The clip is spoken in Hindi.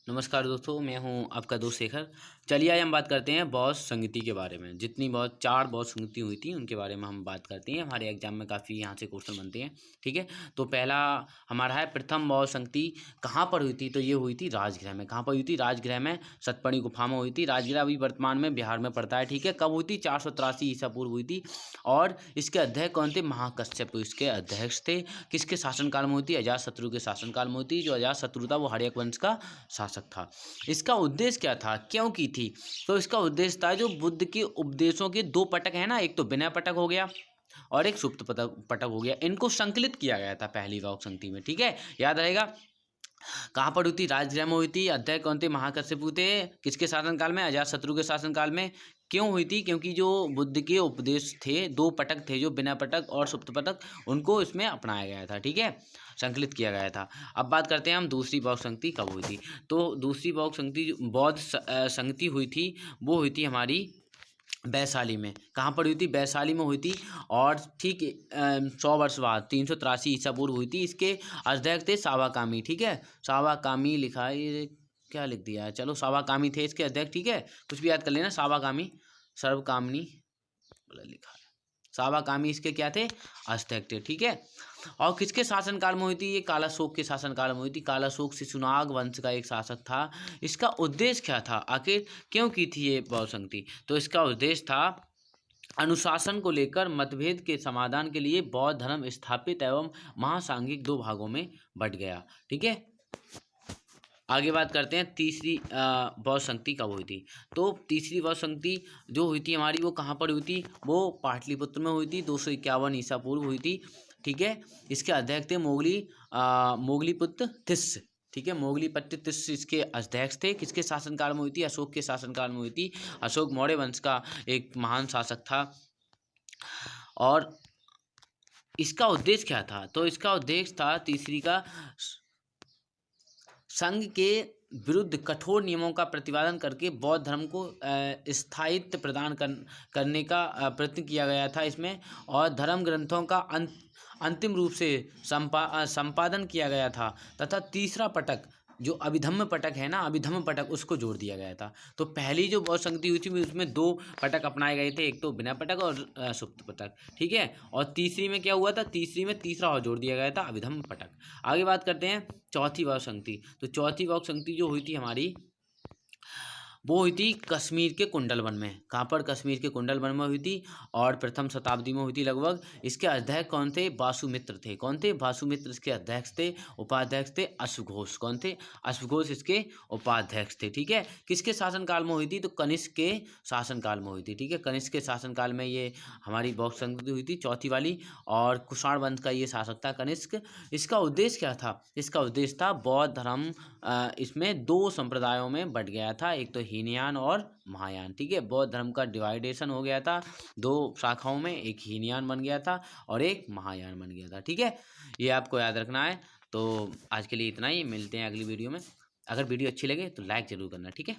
नमस्कार दोस्तों, मैं हूं आपका दोस्त शेखर। चलिए आज हम बात करते हैं बौद्ध संगीति के बारे में। जितनी बहुत 4 बौद्ध संगीति हुई थी उनके बारे में हम बात करते हैं। हमारे एग्जाम में काफ़ी यहाँ से क्वेश्चन बनते हैं। ठीक है, तो पहला हमारा है प्रथम बौद्ध संगीति कहाँ पर हुई थी। तो ये हुई थी राजगृह में। कहाँ पर हुई थी? राजगृह में, सतपड़ी गुफा में हुई थी। राजगृह अभी वर्तमान में बिहार में पड़ता है। ठीक है, कब हुई थी? 483 ईसा पूर्व हुई थी। और इसके अध्यक्ष कौन थे? महाकश्यप इसके अध्यक्ष थे। किसके शासनकाल में हुई थी? अजातशत्रु के शासनकाल में हुई थी। जो अजातशत्रु था वो हर्यक वंश का शासक था। इसका उद्देश्य क्या था, क्यों की थी? तो इसका उद्देश्य था जो बुद्ध के उपदेशों के 2 पटक है ना, एक तो विनय पटक हो गया और एक सुप्त पटक हो गया, इनको संकलित किया गया था पहली बौद्ध संगति में। ठीक है, याद रहेगा। कहाँ पर हुई थी? राजगृह में हुई थी। अध्यक्ष कौन थे? महाकश्यप थे। किसके शासनकाल में? अजातशत्रु के शासनकाल में। क्यों हुई थी? क्योंकि जो बुद्ध के उपदेश थे, 2 पटक थे, जो विनय पटक और सुप्त पटक, उनको इसमें अपनाया गया था। ठीक है, संकलित किया गया था। अब बात करते हैं हम दूसरी बौद्ध संगति कब हुई थी। तो दूसरी बौद्ध संगति संगति हुई थी, वो हुई थी हमारी वैशाली में। कहाँ पर हुई थी? वैशाली में हुई थी। और ठीक 100 वर्ष बाद 383 ईसा पूर्व हुई थी। इसके अध्यक्ष थे सावाकामी। ठीक है, सावाकामी लिखा है, ये क्या लिख दिया है? चलो, सावाकामी थे इसके अध्यक्ष। ठीक है, कुछ भी याद कर लेना। सावाकामी, सर्वकामनी लिखा है। सावाकामी इसके क्या थे? अध्यक्ष थे। ठीक है, और किसके शासनकाल में हुई थी? ये कालाशोक के शासनकाल में हुई थी। कालाशोक शिशुनाग वंश का एक शासक था। इसका उद्देश्य क्या था? आखिर क्यों की थी ये बौद्ध संगति? तो इसका उद्देश्य था अनुशासन को लेकर मतभेद के समाधान के लिए बौद्ध धर्म स्थापित एवं महासांघिक 2 भागों में बंट गया। ठीक है, आगे बात करते हैं तीसरी बौद्ध संगति कब हुई थी। तो तीसरी बौद्ध संगति जो हुई थी हमारी, वो कहाँ पर हुई थी? वो पाटलिपुत्र में हुई थी। 251 ईसा पूर्व हुई थी। ठीक है, इसके अध्यक्ष थे मोगलीपुत्र तिस्स। ठीक है, मोगलीपुत्र तिस्स इसके अध्यक्ष थे। किसके शासनकाल में हुई थी? अशोक के शासनकाल में हुई थी। अशोक मौर्य वंश का एक महान शासक था। और इसका उद्देश्य क्या था? तो इसका उद्देश्य था तीसरी का संघ के विरुद्ध कठोर नियमों का प्रतिपादन करके बौद्ध धर्म को स्थायित्व प्रदान करने का प्रयत्न किया गया था इसमें। और धर्म ग्रंथों का अंतिम रूप से संपादन किया गया था। तथा तीसरा पटक जो अभिधम्म पटक है ना, अभिधम्म पटक, उसको जोड़ दिया गया था। तो पहली जो बौद्ध संगति हुई थी उसमें 2 पटक अपनाए गए थे, एक तो विनय पटक और सुप्त पटक। ठीक है, और तीसरी में क्या हुआ था? तीसरी में तीसरा और जोड़ दिया गया था, अभिधम्म पटक। आगे बात करते हैं चौथी बौद्ध संगति। तो चौथी बौद्ध संगति जो हुई थी हमारी, वो हुई थी कश्मीर के कुंडलवन में। कहाँ पर? कश्मीर के कुंडलवन में हुई थी और प्रथम शताब्दी में हुई थी लगभग। इसके अध्यक्ष कौन थे? वासुमित्र थे। कौन थे? वासुमित्र इसके अध्यक्ष थे। उपाध्यक्ष थे अश्वघोष। कौन थे? अश्वघोष इसके उपाध्यक्ष थे। ठीक है, किसके शासनकाल में हुई थी? तो कनिष्क के शासनकाल में हुई थी। ठीक है, कनिष्क के शासनकाल में ये हमारी बौद्ध संगति हुई थी, चौथी वाली। और कुषाण वंश का ये शासक था कनिष्क। इसका उद्देश्य क्या था? इसका उद्देश्य था बौद्ध धर्म इसमें 2 संप्रदायों में बंट गया था, एक तो हीनयान और महायान। ठीक है, बौद्ध धर्म का डिवाइडेशन हो गया था 2 शाखाओं में, एक हीनयान बन गया था और एक महायान बन गया था। ठीक है, ये आपको याद रखना है। तो आज के लिए इतना ही, मिलते हैं अगली वीडियो में। अगर वीडियो अच्छी लगे तो लाइक ज़रूर करना। ठीक है।